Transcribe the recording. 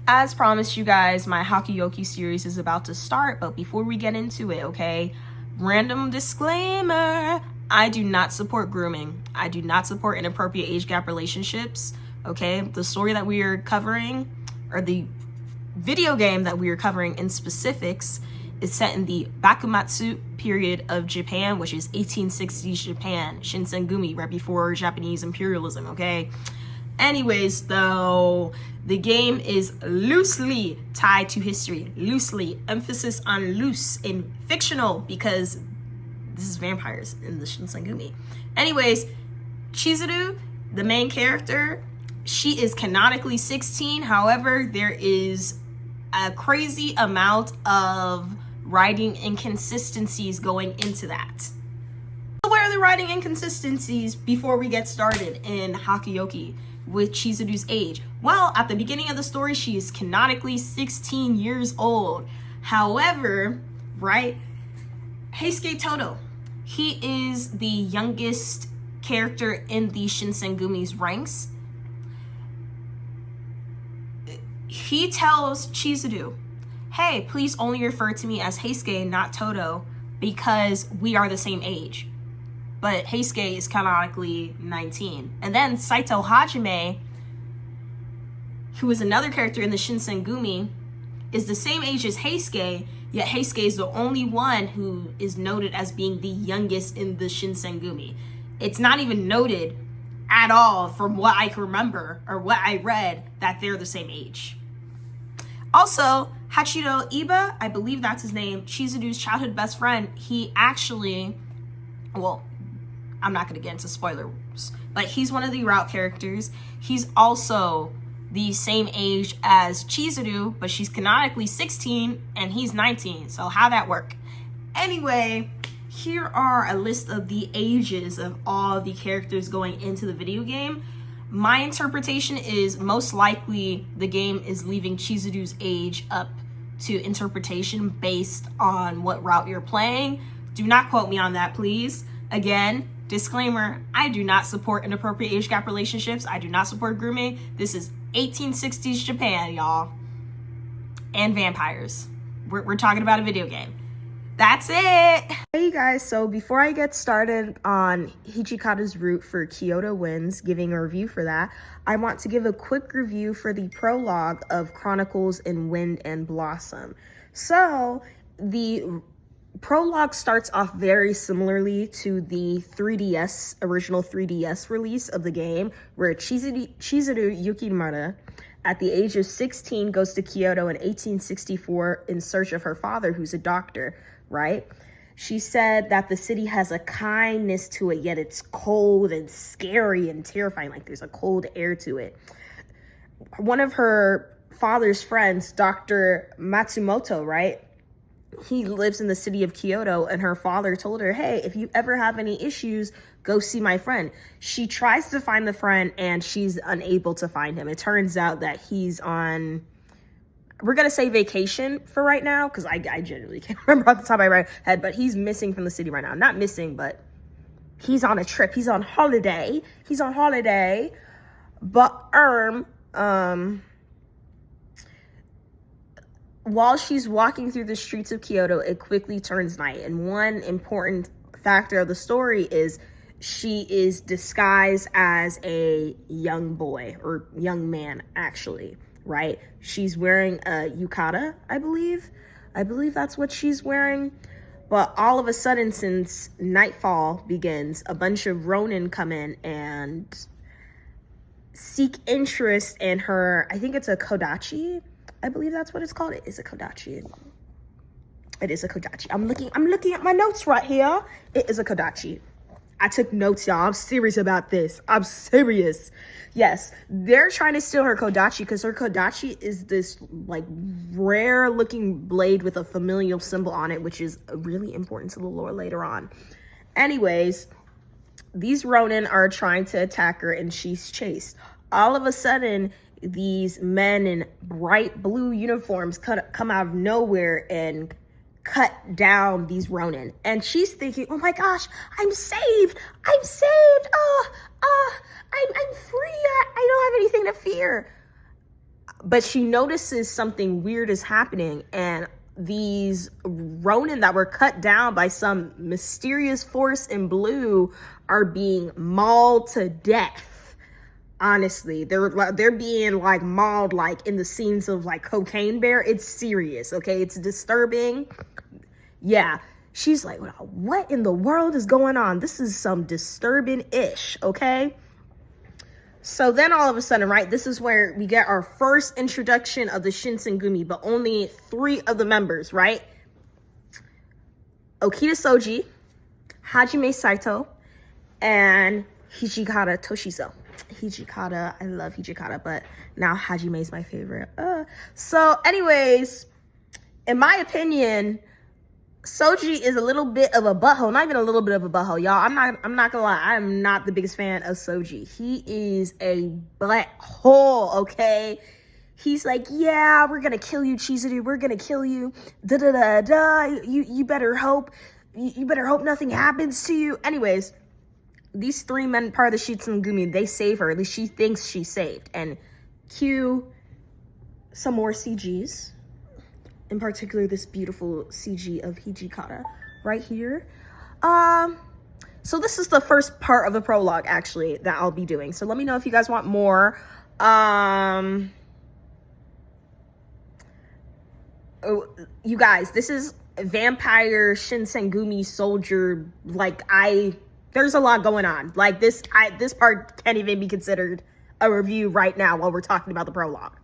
As promised, you guys, my Hakuoki series is about to start, but before we get into it, okay, random disclaimer, I do not support grooming. I do not support inappropriate age gap relationships, okay? The story that we are covering, or the video game that we are covering in specifics, is set in the Bakumatsu period of Japan, which is 1860s Japan, shinsengumi, right before Japanese imperialism, okay? Anyways, though, the game is loosely tied to history. Loosely. Emphasis on loose in fictional, because this is vampires in the shinsengumi. Anyways, Chizuru, the main character, she is canonically 16. However, there is a crazy amount of writing inconsistencies going into that. So where are the writing inconsistencies before we get started in Hakuoki with Chizuru's age? Well, at the beginning of the story, she is canonically 16 years old. However, right, Heisuke Todo, he is the youngest character in the Shinsengumi's ranks. He tells Chizuru, hey, please only refer to me as Heisuke, not Todo, because we are the same age. But Heisuke is canonically 19. And then Saito Hajime, who is another character in the Shinsengumi, is the same age as Heisuke, yet Heisuke is the only one who is noted as being the youngest in the Shinsengumi. It's not even noted at all, from what I can remember, or what I read, that they're the same age. Also, Hachiro Iba, I believe that's his name, Chizuru's childhood best friend, he actually, well, I'm not going to get into spoilers, but he's one of the route characters. He's also the same age as Chizuru, but she's canonically 16 and he's 19. So how'd that work? Anyway, here are a list of the ages of all the characters going into the video game. My interpretation is most likely the game is leaving Chizuru's age up to interpretation based on what route you're playing. Do not quote me on that, please. Again, disclaimer, I do not support inappropriate age gap relationships. I do not support grooming. This is 1860s Japan, y'all. And vampires. We're talking about a video game. That's it. Hey guys, so before I get started on Hjikata's route for Kyoto wins, giving a review for that, I want to give a quick review for the prologue of Chronicles in Wind and Blossom. So, the prologue starts off very similarly to the original 3DS release of the game, where Chizuru Yukimura, at the age of 16, goes to Kyoto in 1864 in search of her father, who's a doctor, right? She said that the city has a kindness to it, yet it's cold and scary and terrifying, like there's a cold air to it. One of her father's friends, Dr. Matsumoto, right? He lives in the city of Kyoto, and her father told her, hey, if you ever have any issues, go see my friend. She tries to find the friend, and she's unable to find him. It turns out that he's on, we're going to say vacation for right now, because I genuinely can't remember off the top of my head, but he's missing from the city right now. Not missing, but he's on a trip. He's on holiday. But, while she's walking through the streets of Kyoto, it quickly turns night. And one important factor of the story is she is disguised as a young boy, or young man, actually, right? She's wearing a Hjikata, I believe. I believe that's what she's wearing. But all of a sudden, since nightfall begins, a bunch of Ronin come in and seek interest in her. I think it's a Kodachi. I believe that's what it's called. It is a Kodachi. It is a Kodachi. I'm looking at my notes right here. It is a Kodachi. I took notes, y'all. I'm serious about this. I'm serious. Yes, they're trying to steal her Kodachi, because her Kodachi is this like rare looking blade with a familial symbol on it, which is really important to the lore later on. Anyways, these Ronin are trying to attack her, and she's chased. All of a sudden, these men in bright blue uniforms come out of nowhere and cut down these Ronin. And she's thinking, oh my gosh, I'm saved. I'm free. I don't have anything to fear. But she notices something weird is happening, and these Ronin that were cut down by some mysterious force in blue are being mauled to death. Honestly, they're being like mauled like in the scenes of like Cocaine Bear. It's serious, okay? It's disturbing. Yeah. She's like, what in the world is going on? This is some disturbing-ish, okay? So then all of a sudden, right, this is where we get our first introduction of the shinsengumi, but only 3 of the members, right? Okita Soji, Hajime Saito, and Hjikata Toshizo. Hjikata, I love Hjikata, but now Hajime is my favorite. So anyways, in my opinion, Soji is a little bit of a butthole. Not even a little bit of a butthole, y'all. I'm not gonna lie. I'm not the biggest fan of Soji. He is a butthole, okay? He's like, yeah, we're gonna kill you, Chizuru. We're gonna kill you. Da da da da. You better hope. You better hope nothing happens to you. Anyways, these 3 men, part of the shinsengumi, they save her. At least she thinks she's saved. And cue some more CGs. In particular, this beautiful CG of Hjikata right here. So this is the first part of the prologue, actually, that I'll be doing. So let me know if you guys want more. You guys, this is vampire shinsengumi soldier. Like, there's a lot going on. Like, this part can't even be considered a review right now while we're talking about the prologue.